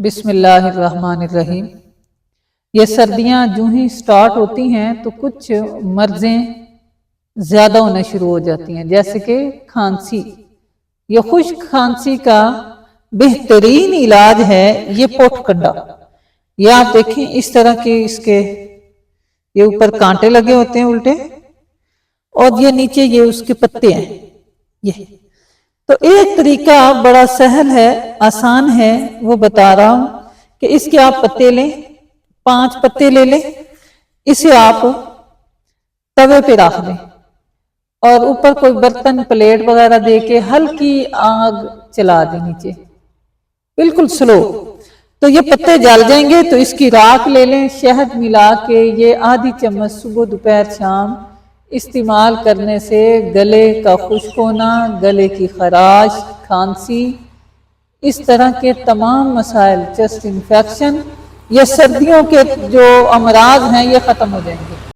بسم اللہ الرحمن الرحیم۔ یہ سردیاں جو ہی سٹارٹ ہوتی ہیں تو کچھ مرضیں زیادہ ہونا شروع ہو جاتی ہیں، جیسے کہ کھانسی۔ یہ خشک کھانسی کا بہترین علاج ہے یہ پوٹ کنڈا۔ یہ آپ دیکھیں اس طرح کے اس کے یہ اوپر کانٹے لگے ہوتے ہیں الٹے، اور یہ نیچے یہ اس کے پتے ہیں۔ یہ تو ایک طریقہ بڑا سہل ہے، آسان ہے، وہ بتا رہا ہوں کہ اس کے آپ پتے لیں، 5 پتے لے لیں، اسے آپ توے پہ رکھ دیں اور اوپر کوئی برتن پلیٹ وغیرہ دے کے ہلکی آگ چلا دیں نیچے، بالکل سلو۔ تو یہ پتے جل جائیں گے تو اس کی راکھ لے لیں، شہد ملا کے یہ آدھی چمچ صبح دوپہر شام استعمال کرنے سے گلے کا خشک ہونا، گلے کی خراش، کھانسی، اس طرح کے تمام مسائل، چیسٹ انفیکشن، یہ سردیوں کے جو امراض ہیں یہ ختم ہو جائیں گے۔